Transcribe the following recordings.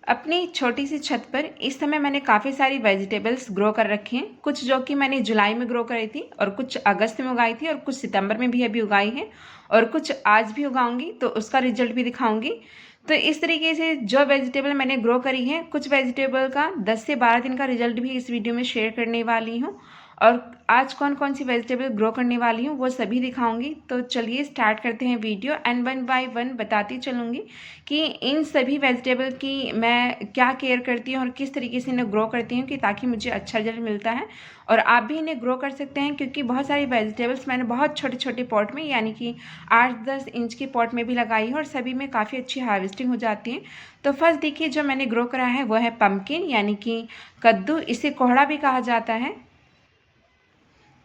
अपनी छोटी सी छत पर इस समय मैंने काफ़ी सारी वेजिटेबल्स ग्रो कर रखी हैं। कुछ जो कि मैंने जुलाई में ग्रो कराई थी और कुछ अगस्त में उगाई थी और कुछ सितंबर में भी अभी उगाई हैं और कुछ आज भी उगाऊंगी, तो उसका रिजल्ट भी दिखाऊंगी। तो इस तरीके से जो वेजिटेबल मैंने ग्रो करी है, कुछ वेजिटेबल का 10 से 12 दिन का रिजल्ट भी इस वीडियो में शेयर करने वाली हूँ। और आज कौन कौन सी वेजिटेबल ग्रो करने वाली हूँ वो सभी दिखाऊंगी। तो चलिए स्टार्ट करते हैं video and one by one बताती चलूँगी कि इन सभी वेजिटेबल की मैं क्या केयर करती हूँ और किस तरीके से इन्हें ग्रो करती हूँ कि ताकि मुझे अच्छा रिजल्ट मिलता है और आप भी इन्हें ग्रो कर सकते हैं। क्योंकि बहुत सारी वेजिटेबल्स मैंने बहुत छोटे छोटे पॉट में यानी कि 8-10 इंच के पॉट में भी लगाई है और सभी में काफ़ी अच्छी हार्वेस्टिंग हो जाती है। तो फर्स्ट देखिए जो मैंने ग्रो करा है वो है पम्पकिन यानी कि कद्दू, इसे कोहड़ा भी कहा जाता है।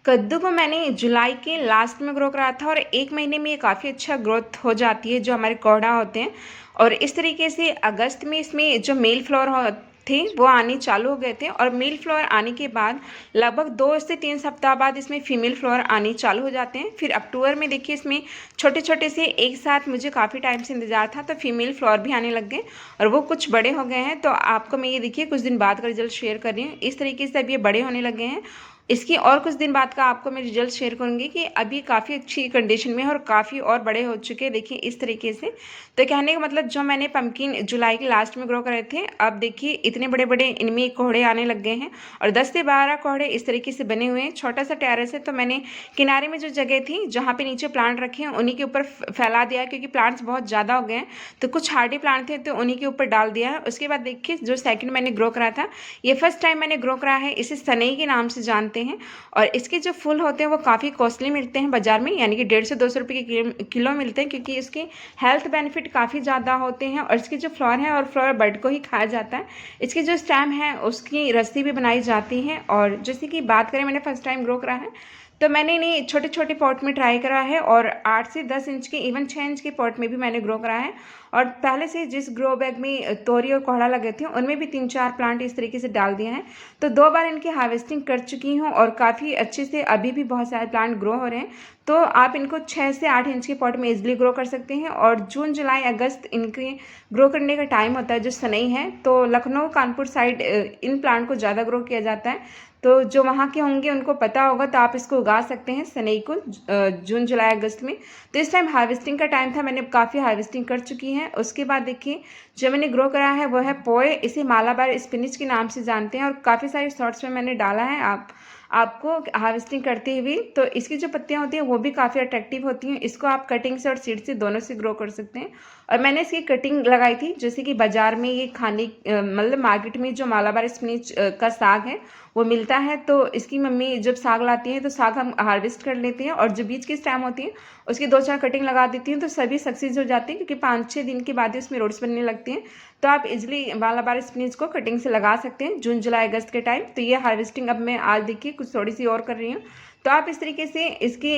कद्दू को मैंने जुलाई के लास्ट में ग्रो करा था और 1 महीने में ये काफ़ी अच्छा ग्रोथ हो जाती है जो हमारे कोहड़ा होते हैं। और इस तरीके से अगस्त में इसमें जो मेल फ्लावर थे वो आने चालू हो गए थे और मेल फ्लावर आने के बाद लगभग 2 से 3 सप्ताह बाद इसमें फीमेल फ्लावर आने चालू हो जाते हैं। फिर अक्टूबर में देखिए इसमें छोटे छोटे से एक साथ मुझे काफ़ी टाइम से इंतजार था तो फीमेल फ्लावर भी आने लग गए और वो कुछ बड़े हो गए हैं। तो आपको मैं ये देखिए कुछ दिन बाद का रिजल्ट शेयर कर रही हूँ। इस तरीके से अब ये बड़े होने लगे हैं। इसकी और कुछ दिन बाद का आपको मैं रिजल्ट शेयर करूंगी कि अभी काफ़ी अच्छी कंडीशन में है और काफ़ी और बड़े हो चुके हैं। देखिए इस तरीके से। तो कहने का मतलब जो मैंने पम्पकिन जुलाई के लास्ट में ग्रो करे थे, अब देखिए इतने बड़े बड़े इनमें कोहड़े आने लग गए हैं और 10 से 12 कोहड़े इस तरीके से बने हुए हैं। छोटा सा टेरेस है तो मैंने किनारे में जो जगह थी जहाँ पे नीचे प्लांट रखे हैं उन्हीं के ऊपर फैला दिया है क्योंकि प्लांट्स बहुत ज़्यादा हो गए हैं। तो कुछ हार्डी प्लांट थे तो उन्हीं के ऊपर डाल दिया है। उसके बाद देखिए जो सेकेंड मैंने ग्रो करा था, ये फर्स्ट टाइम मैंने ग्रो करा है, इसे सनई के नाम से जानते हैं। और इसके जो फूल होते हैं वो काफ़ी कॉस्टली मिलते हैं बाज़ार में, यानी कि 150 से 200 रुपये के किलो मिलते हैं क्योंकि इसके हेल्थ बेनिफिट काफ़ी ज़्यादा होते हैं। और इसके जो फ्लावर है और फ्लावर बर्ड को ही खाया जाता है। इसकी जो स्टेम है उसकी रस्सी भी बनाई जाती है। और जैसे कि बात करें मैंने फर्स्ट टाइम ग्रो करा है तो मैंने इन्हें छोटे छोटे पॉट में ट्राई करा है और 8 से 10 इंच के इवन 6 इंच के पॉट में भी मैंने ग्रो करा है। और पहले से जिस ग्रो बैग में तोरी और कोहड़ा लगे थे उनमें भी 3-4 प्लांट इस तरीके से डाल दिए हैं। तो 2 बार इनकी हार्वेस्टिंग कर चुकी हूँ और काफ़ी अच्छे से अभी भी बहुत सारे प्लांट ग्रो हो रहे हैं। तो आप इनको 6 से 8 इंच के पॉट में इजीली ग्रो कर सकते हैं। और जून जुलाई अगस्त इनके ग्रो करने का टाइम होता है जो सनई है। तो Lucknow Kanpur side in plant को ज़्यादा ग्रो किया जाता है। तो जो वहाँ के होंगे उनको पता होगा, तो आप इसको उगा सकते हैं सनई को जून जुलाई अगस्त में। तो इस टाइम हार्वेस्टिंग का टाइम था, मैंने काफ़ी हार्वेस्टिंग कर चुकी है। उसके बाद देखिए जो मैंने ग्रो करा है वो है पोए, इसे मालाबार स्पिनिच के नाम से जानते हैं और काफ़ी सारे शॉर्ट्स में मैंने डाला है आपको हार्वेस्टिंग करते हुए। तो इसकी जो पत्तियां होती हैं वो भी काफ़ी अट्रैक्टिव होती हैं। इसको आप कटिंग से और सीड से दोनों से ग्रो कर सकते हैं। और मैंने इसकी कटिंग लगाई थी, जैसे कि बाजार में ये खाने मतलब मार्केट में जो मालाबार स्पिनिच का साग है वो मिलता है। तो इसकी मम्मी जब साग लाती है तो साग हम हार्वेस्ट कर लेते हैं और जो बीज की स्टेम होती है उसकी 2-4 कटिंग लगा देती हैं तो सभी सक्सेस हो जाती हैं क्योंकि 5-6 दिन के बाद ही उसमें रोड्स बनने लगती हैं। तो आप इजिली मालाबार स्पिनिच को कटिंग से लगा सकते हैं जून जुलाई अगस्त के टाइम। तो ये हार्वेस्टिंग अब मैं आज देखिए कुछ थोड़ी सी और कर रही हूँ। तो आप इस तरीके से इसकी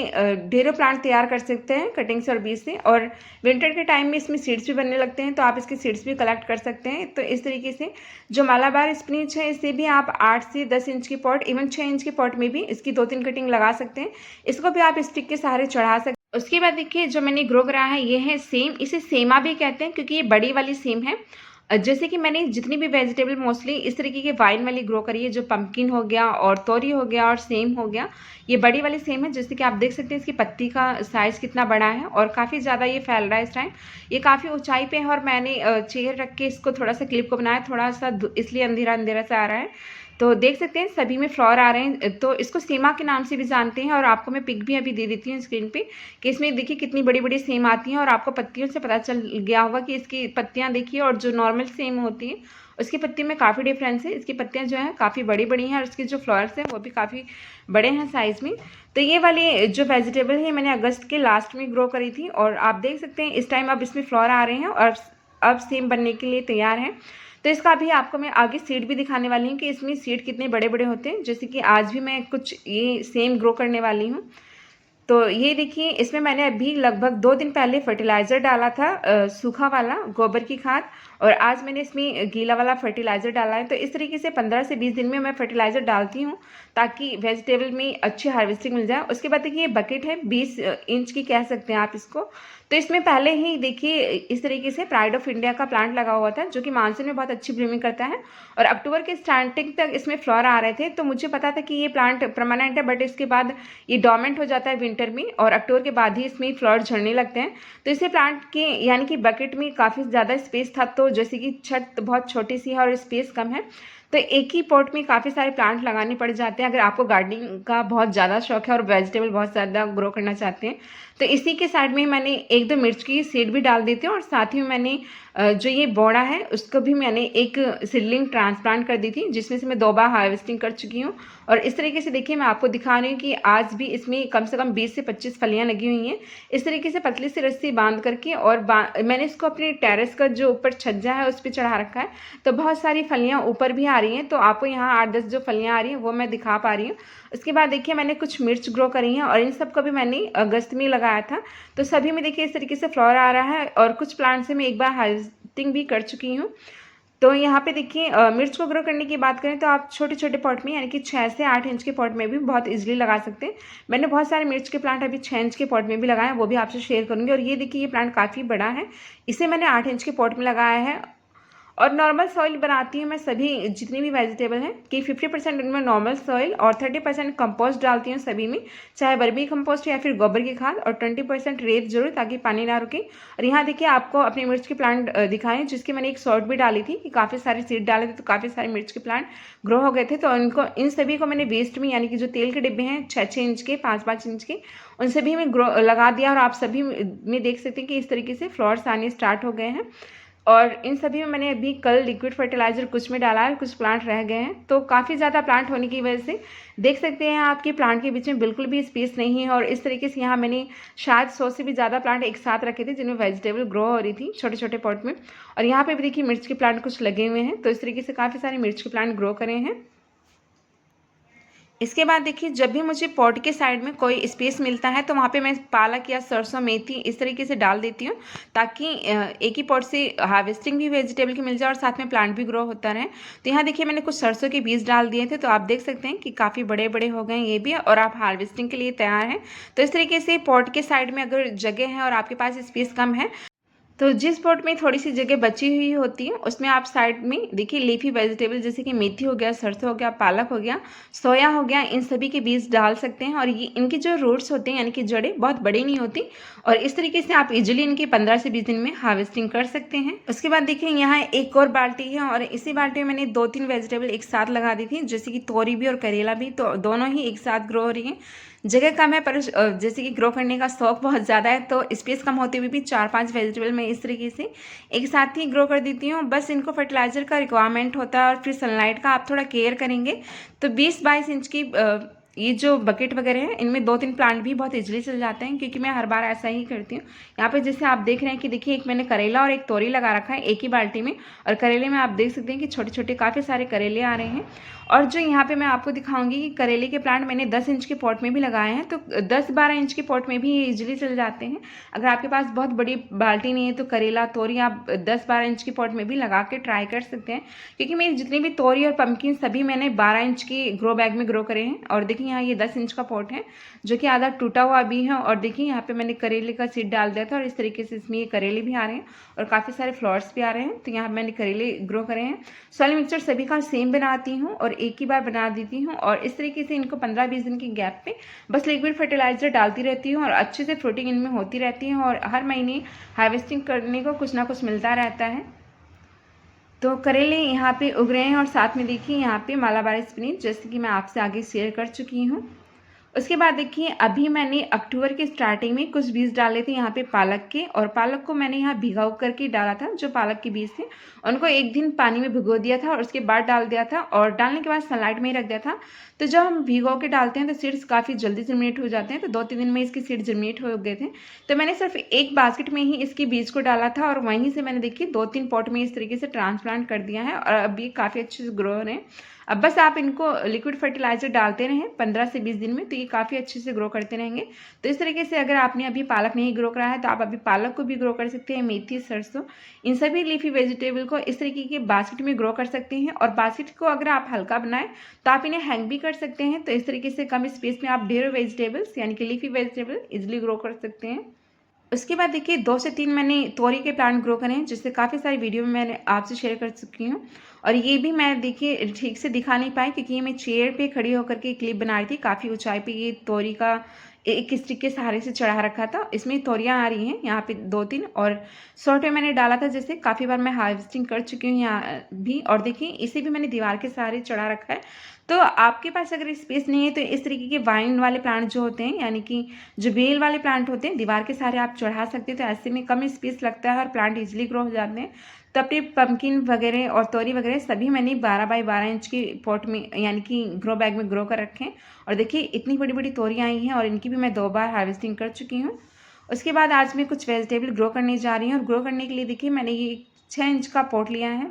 ढेरों प्लांट तैयार कर सकते हैं कटिंग से और बीज से। और विंटर के टाइम में इसमें सीड्स भी बनने लगते हैं तो आप इसके सीड्स भी कलेक्ट कर सकते हैं। तो इस तरीके से जो मालाबार स्पिनिच है इसे भी आप 8 से 10 इंच के पॉट इवन 6 इंच के पॉट में भी इसकी 2-3 कटिंग लगा सकते हैं। इसको भी आप स्टिक के सहारे चढ़ा सकते हैं। उसके बाद देखिए जो मैंने ग्रो करा है ये है सेम, इसे सेमा भी कहते हैं क्योंकि ये बड़ी वाली सेम है। जैसे कि मैंने जितनी भी वेजिटेबल मोस्टली इस तरीके के वाइन वाली ग्रो करी है, जो पम्पकिन हो गया और तोरी हो गया और सेम हो गया, ये बड़ी वाली सेम है। जैसे कि आप देख सकते हैं इसकी पत्ती का साइज़ कितना बड़ा है और काफ़ी ज़्यादा ये फैल रहा है इस टाइम। ये काफ़ी ऊंचाई पे है और मैंने चेयर रख के इसको थोड़ा सा क्लिप को बनाया, थोड़ा सा इसलिए अंधेरा अंधेरा सा आ रहा है। तो देख सकते हैं सभी में फ्लावर आ रहे हैं। तो इसको सेमा के नाम से भी जानते हैं और आपको मैं पिक भी अभी दे देती हूँ स्क्रीन पे कि इसमें देखिए कितनी बड़ी बड़ी सेम आती हैं और आपको पत्तियों से पता चल गया होगा कि इसकी पत्तियाँ देखिए और जो नॉर्मल सेम होती है उसकी पत्ती में काफ़ी डिफरेंस है। इसकी पत्तियाँ जो हैं काफ़ी बड़ी बड़ी हैं और इसके जो फ्लावर्स हैं वो भी काफ़ी बड़े हैं साइज़ में। तो ये वाली जो वेजिटेबल है मैंने अगस्त के लास्ट में ग्रो करी थी और आप देख सकते हैं इस टाइम अब इसमें फ्लावर आ रहे हैं और अब सेम बनने के लिए तैयार है। तो इसका अभी आपको मैं आगे सीड भी दिखाने वाली हूँ कि इसमें सीड कितने बड़े बड़े होते हैं। जैसे कि आज भी मैं कुछ ये सेम ग्रो करने वाली हूँ। तो ये देखिए इसमें मैंने अभी लगभग 2 दिन पहले फर्टिलाइज़र डाला था, सूखा वाला गोबर की खाद, और आज मैंने इसमें गीला वाला फर्टिलाइज़र डाला है। तो इस तरीके से 15 से 20 दिन में मैं फर्टिलाइज़र डालती हूँ ताकि वेजिटेबल में अच्छी हार्वेस्टिंग मिल जाए। उसके बाद देखिए ये बकेट है 20 इंच की कह सकते हैं आप इसको। तो इसमें पहले ही देखिए इस तरीके से प्राइड ऑफ इंडिया का प्लांट लगा हुआ था जो कि मानसून में बहुत अच्छी ब्लूमिंग करता है, और अक्टूबर के स्टार्टिंग तक इसमें फ्लावर आ रहे थे। तो मुझे पता था कि ये प्लांट परमानेंट है, बट इसके बाद ये डोमेंट हो जाता है विंटर में, और अक्टूबर के बाद ही इसमें फ्लावर झड़ने लगते हैं। तो इसे प्लांट के यानी कि बकेट में काफ़ी ज़्यादा स्पेस था, तो जैसे कि छत बहुत छोटी सी है और स्पेस कम है, तो एक ही पॉट में काफ़ी सारे प्लांट लगाने पड़ जाते हैं अगर आपको गार्डनिंग का बहुत ज़्यादा शौक है और वेजिटेबल बहुत ज़्यादा ग्रो करना चाहते हैं। तो इसी के साइड में मैंने 1-2 मिर्च की सीड भी डाल देती हूँ, और साथ ही मैंने जो ये बोड़ा है उसको भी मैंने एक सीडलिंग ट्रांसप्लांट कर दी थी, जिसमें से मैं 2 बार हार्वेस्टिंग कर चुकी हूँ। और इस तरीके से देखिए मैं आपको दिखा रही हूँ कि आज भी इसमें कम से कम 20 से 25 फलियाँ लगी हुई हैं। इस तरीके से पतली सी रस्सी बांध करके, और मैंने इसको अपने टेरेस का जो ऊपर छज्जा है उस पर चढ़ा रखा है, तो बहुत सारी फलियाँ ऊपर भी आ रही हैं। तो आपको यहाँ 8-10 जो फलियाँ आ रही हैं वो मैं दिखा पा रही हूँ। उसके बाद देखिए मैंने कुछ मिर्च ग्रो करी हैं, और इन सब को भी मैंने अगस्त में लगाया था। तो सभी में देखिए इस तरीके से फ्लावर आ रहा है, और कुछ प्लांट से मैं एक बार हार्वेस्टिंग भी कर चुकी हूँ। तो यहाँ पे देखिए मिर्च को ग्रो करने की बात करें तो आप छोटे छोटे पॉट में यानी कि 6 से 8 इंच के पॉट में भी बहुत इजीली लगा सकते हैं। मैंने बहुत सारे मिर्च के प्लांट अभी 6 इंच के पॉट में भी लगाए हैं, वो भी आपसे शेयर करूँगी। और ये देखिए ये प्लांट काफ़ी बड़ा है, इसे मैंने 8 इंच के पॉट में लगाया है। और नॉर्मल सॉइल बनाती हूँ मैं सभी जितनी भी वेजिटेबल हैं कि 50% उनमें नॉर्मल सॉइल और 30% कंपोस्ट डालती हूँ सभी में, चाहे वर्मी कंपोस्ट या फिर गोबर की खाद, और 20% रेत जरूर ताकि पानी ना रुके। और यहाँ देखिए आपको अपने मिर्च के प्लांट दिखाएं, जिसकी मैंने एक शॉर्ट भी डाली थी कि काफ़ी सारे सीड डाले थे तो काफ़ी सारे मिर्च के प्लांट ग्रो हो गए थे। तो इनको इन सभी को मैंने वेस्ट में यानी कि जो तेल के डिब्बे हैं 6-6 इंच के 5-5 इंच के, उन सभी में ग्रो लगा दिया। और आप सभी में देख सकते हैं कि इस तरीके से फ्लावर्स आने स्टार्ट हो गए हैं। और इन सभी में मैंने अभी कल लिक्विड फर्टिलाइज़र कुछ में डाला है, कुछ प्लांट रह गए हैं। तो काफ़ी ज़्यादा प्लांट होने की वजह से देख सकते हैं आपके प्लांट के बीच में बिल्कुल भी स्पेस नहीं है। और इस तरीके से यहाँ मैंने शायद 100 से भी ज़्यादा प्लांट एक साथ रखे थे जिनमें वेजिटेबल ग्रो हो रही थी छोटे छोटे पॉट में। और यहाँ पे भी देखिए मिर्च के प्लांट कुछ लगे हुए हैं, तो इस तरीके से काफ़ी सारे मिर्च के प्लांट ग्रो करे हैं। इसके बाद देखिए जब भी मुझे पॉट के साइड में कोई स्पेस मिलता है तो वहाँ पे मैं पालक या सरसों मेथी इस तरीके से डाल देती हूँ, ताकि एक ही पॉट से हार्वेस्टिंग भी वेजिटेबल की मिल जाए और साथ में प्लांट भी ग्रो होता रहे। तो यहाँ देखिए मैंने कुछ सरसों के बीज डाल दिए थे, तो आप देख सकते हैं कि काफ़ी बड़े बड़े हो गए ये भी, और आप हार्वेस्टिंग के लिए तैयार हैं। तो इस तरीके से पॉट के साइड में अगर जगह है और आपके पास स्पेस कम है, तो जिस पॉट में थोड़ी सी जगह बची हुई होती है उसमें आप साइड में देखिए लीफी वेजिटेबल जैसे कि मेथी हो गया, सरसों हो गया, पालक हो गया, सोया हो गया, इन सभी के बीज डाल सकते हैं। और ये इनकी जो रूट्स होते हैं यानी कि जड़ें बहुत बड़ी नहीं होती, और इस तरीके से आप इजीली इनकी 15 से 20 दिन में हार्वेस्टिंग कर सकते हैं। उसके बाद देखिए यहाँ एक और बाल्टी है, और इसी बाल्टी में मैंने 2-3 वेजिटेबल एक साथ लगा दी थी, जैसे कि तोरी भी और करेला भी। तो दोनों ही एक साथ ग्रो हो रही हैं। जगह कम है पर जैसे कि ग्रो करने का शौक बहुत ज़्यादा है, तो स्पेस कम होते हुए भी 4-5 वेजिटेबल मैं इस तरीके से एक साथ ही ग्रो कर देती हूँ। बस इनको फर्टिलाइज़र का रिक्वायरमेंट होता है और फिर सनलाइट का आप थोड़ा केयर करेंगे तो 20-22 इंच की ये जो बकेट वगैरह है इनमें 2-3 प्लांट भी बहुत इजीली चल जाते हैं, क्योंकि मैं हर बार ऐसा ही करती हूँ। यहाँ पे जैसे आप देख रहे हैं कि देखिए एक मैंने करेला और एक तोरी लगा रखा है एक ही बाल्टी में, और करेले में आप देख सकते हैं कि छोटे छोटे काफ़ी सारे करेले आ रहे हैं। और जो यहाँ पे मैं आपको दिखाऊंगी कि करेले के प्लांट मैंने 10 इंच के पॉट में भी लगाए हैं, तो 10-12 इंच के पॉट में भी ये इजीली चल जाते हैं। अगर आपके पास बहुत बड़ी बाल्टी नहीं है तो करेला तोरी आप 10-12 इंच के पॉट में भी लगा के ट्राई कर सकते हैं, क्योंकि मेरी जितनी भी तोरी और पम्पकिन सभी मैंने 12 इंच की ग्रो बैग में ग्रो करे हैं। और देखिए यहाँ ये 10 इंच का पॉट है जो कि आधा टूटा हुआ भी है, और देखिए यहाँ पे मैंने करेले का सीड डाल दिया था, और इस तरीके से इसमें ये करेले भी आ रहे हैं और काफ़ी सारे फ्लावर्स भी आ रहे हैं। तो यहाँ मैंने करेले ग्रो करे हैं। सॉइल मिक्सचर सभी का सेम बनाती हूँ और एक ही बार बना देती हूँ, और इस तरीके से इनको 15-20 दिन के गैप पे बस लिक्विड फर्टिलाइजर डालती रहती हूँ, और अच्छे से फ्रूटिंग इनमें होती रहती है, और हर महीने हार्वेस्टिंग करने को कुछ ना कुछ मिलता रहता है। तो करेले यहाँ पे उग रहे हैं, और साथ में देखिए यहाँ पे मालाबार स्पिनच जैसे कि मैं आपसे आगे शेयर कर चुकी हूँ। उसके बाद देखिए अभी मैंने अक्टूबर की स्टार्टिंग में कुछ बीज डाले थे यहाँ पे पालक के, और पालक को मैंने यहाँ भिगो करके डाला था। जो पालक के बीज थे उनको एक दिन पानी में भिगो दिया था और उसके बाद डाल दिया था, और डालने के बाद सनलाइट में ही रख दिया था। तो जब हम भिगो के डालते हैं तो सीड्स काफ़ी जल्दी जर्मिनेट हो जाते हैं, तो 2-3 दिन में इसके सीड जर्मिनेट हो गए थे। तो मैंने सिर्फ एक बास्केट में ही इसके बीज को डाला था, और वहीं से मैंने देखिए 2-3 पॉट में इस तरीके से ट्रांसप्लांट कर दिया है, और अभी काफ़ी अच्छे से ग्रो हो रहे हैं। अब बस आप इनको लिक्विड फर्टिलाइजर डालते रहें 15 से 20 दिन में, तो ये काफ़ी अच्छे से ग्रो करते रहेंगे। तो इस तरीके से अगर आपने अभी पालक नहीं ग्रो करा है तो आप अभी पालक को भी ग्रो कर सकते हैं, मेथी, सरसों, इन सभी लीफी वेजिटेबल को इस तरीके के बास्केट में ग्रो कर सकते हैं। और बास्केट को अगर आप हल्का बनाएं तो आप इन्हें हैंग भी कर सकते हैं। तो इस तरीके से कम स्पेस में आप ढेरों वेजिटेबल्स यानी कि लीफी वेजिटेबल इजिली ग्रो कर सकते हैं। उसके बाद देखिए 2 से 3 मैंने तोरी के प्लांट ग्रो करे हैं, जिससे काफ़ी सारी वीडियो में मैंने आपसे शेयर कर चुकी हूँ। और ये भी मैं देखिए ठीक से दिखा नहीं पाई क्योंकि ये मैं चेयर पे खड़ी होकर के क्लिप बना रही थी। काफ़ी ऊंचाई पे ये तोरी का एक स्टिक के सहारे से चढ़ा रखा था। इसमें तोरियां आ रही हैं यहाँ पे 2-3, और शॉर्ट में मैंने डाला था, जैसे काफ़ी बार मैं हार्वेस्टिंग कर चुकी हूँ यहाँ भी। और देखिए इसे भी मैंने दीवार के सहारे चढ़ा रखा है। तो आपके पास अगर स्पेस नहीं है तो इस तरीके के वाइन वाले प्लांट जो होते हैं, यानी कि जो बेल वाले प्लांट होते हैं, दीवार के सहारे आप चढ़ा सकते हैं। तो ऐसे में कम स्पेस लगता है और प्लांट इजीली ग्रो हो जाते हैं। तो अपने पम्पकिन वगैरह और तोरी वगैरह सभी मैंने 12 बाई 12 इंच के पॉट में यानी कि ग्रो बैग में ग्रो कर रखे हैं। और देखिए इतनी बड़ी बड़ी तोरियाँ आई हैं और इनकी भी मैं 2 बार हार्वेस्टिंग कर चुकी हूँ। उसके बाद आज मैं कुछ वेजिटेबल ग्रो करने जा रही हूँ, और ग्रो करने के लिए देखिए मैंने ये 6 इंच का पॉट लिया है।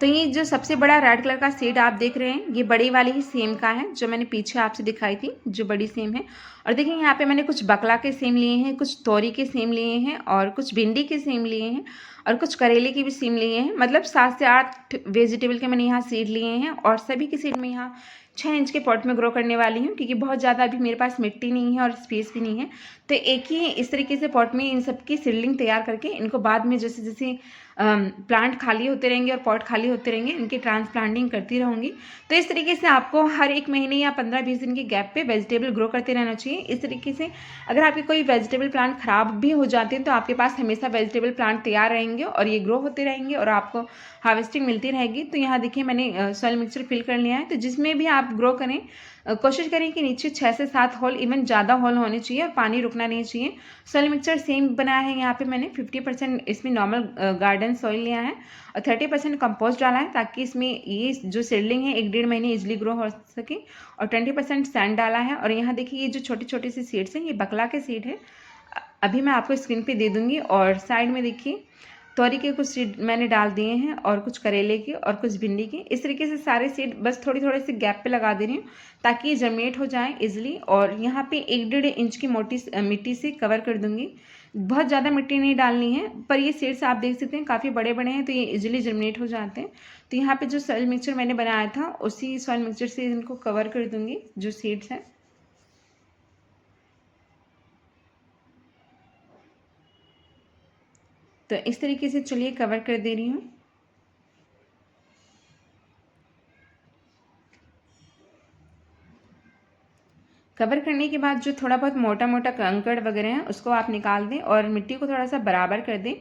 तो ये जो सबसे बड़ा रेड कलर का सीड आप देख रहे हैं, ये बड़ी वाली ही सेम का है जो मैंने पीछे आपसे दिखाई थी, जो बड़ी सेम है। और देखिए यहाँ पे मैंने कुछ बकला के सेम लिए हैं, कुछ तोरी के सेम लिए हैं, और कुछ भिंडी के सेम लिए हैं, और कुछ करेले के भी सेम लिए हैं। मतलब 7 से 8 वेजिटेबल के मैंने यहाँ सीड लिए हैं, और सभी के सीड में यहाँ 6 इंच के पॉट में ग्रो करने वाली हूँ, क्योंकि बहुत ज़्यादा अभी मेरे पास मिट्टी नहीं है और स्पेस भी नहीं है। तो एक ही इस तरीके से पॉट में इन सब की सीडलिंग तैयार करके इनको बाद में जैसे जैसे प्लांट खाली होते रहेंगे और पॉट खाली होते रहेंगे, इनकी ट्रांसप्लांटिंग करती रहूँगी। तो इस तरीके से आपको हर 1 महीने या 15-20 दिन के गैप पे वेजिटेबल ग्रो करते रहना चाहिए। इस तरीके से अगर आपके कोई वेजिटेबल प्लांट ख़राब भी हो जाते हैं तो आपके पास हमेशा वेजिटेबल प्लांट तैयार रहेंगे और ये ग्रो होते रहेंगे और आपको हार्वेस्टिंग मिलती रहेगी। तो यहाँ देखिए मैंने सॉइल मिक्सचर फिल कर लिया है। तो जिसमें भी आप ग्रो करें कोशिश करें कि नीचे 6 से 7 होल, इवन ज़्यादा होल होने चाहिए और पानी रुकना नहीं चाहिए। सॉइल मिक्सचर सेम बनाया है। यहाँ पे मैंने 50% इसमें नॉर्मल गार्डन सॉइल लिया है और 30% कंपोस्ट डाला है, ताकि इसमें ये जो सीडलिंग है 1-1.5 महीने इजिली ग्रो हो सके। और 20% सैंड डाला है। और यहाँ देखिए ये जो छोटे छोटे से सीड्स हैं, ये बकला के सीड है। अभी मैं आपको स्क्रीन पे दे दूँगी। और साइड में देखिए तोरी के कुछ सीड मैंने डाल दिए हैं, और कुछ करेले के और कुछ भिंडी के। इस तरीके से सारे सीड बस थोड़ी थोड़े से गैप पे लगा दे रही हूँ ताकि ये जर्मिनेट हो जाए इजिली। और यहाँ पे 1-1.5 इंच की मोटी मिट्टी से कवर कर दूंगी। बहुत ज़्यादा मिट्टी नहीं डालनी है, पर ये सीड्स आप देख सकते हैं काफ़ी बड़े बड़े हैं, तो ये इजिली जर्मिनेट हो जाते हैं। तो यहाँ पे जो सॉइल मिक्सचर मैंने बनाया था उसी सॉइल मिक्सचर से इनको कवर कर दूंगी जो सीड्स हैं। तो इस तरीके से चलिए कवर कर दे रही हूँ। कवर करने के बाद जो थोड़ा बहुत मोटा मोटा कंकड़ वगैरह है उसको आप निकाल दें और मिट्टी को थोड़ा सा बराबर कर दें।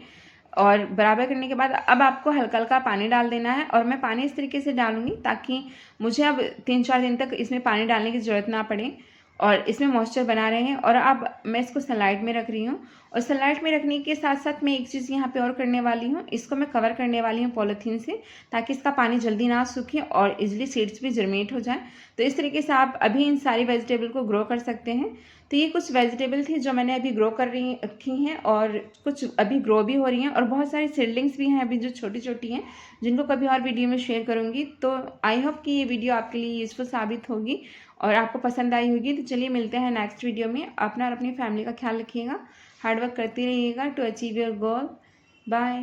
और बराबर करने के बाद अब आपको हल्का हल्का पानी डाल देना है। और मैं पानी इस तरीके से डालूंगी ताकि मुझे अब 3-4 दिन तक इसमें पानी डालने की ज़रूरत ना पड़े और इसमें मॉइस्चर बना रहे हैं। और अब मैं इसको सनलाइट में रख रही हूँ। और सनलाइट में रखने के साथ साथ मैं एक चीज़ यहाँ पे और करने वाली हूँ, इसको मैं कवर करने वाली हूँ पॉलीथीन से, ताकि इसका पानी जल्दी ना सूखे और इजिली सीड्स भी जर्मिनेट हो जाए। तो इस तरीके से आप अभी इन सारी वेजिटेबल को ग्रो कर सकते हैं। तो ये कुछ वेजिटेबल थी जो मैंने अभी ग्रो कर रखी हैं, और कुछ अभी ग्रो भी हो रही हैं, और बहुत सारी सीडलिंग्स भी हैं अभी जो छोटी छोटी हैं, जिनको कभी और वीडियो में शेयर करूँगी। तो आई होप कि ये वीडियो आपके लिए यूज़फुल साबित होगी और आपको पसंद आई होगी। तो चलिए मिलते हैं नेक्स्ट वीडियो में। अपना और अपनी फैमिली का ख्याल रखिएगा, हार्ड वर्क करते रहिएगा to achieve your goal. Bye.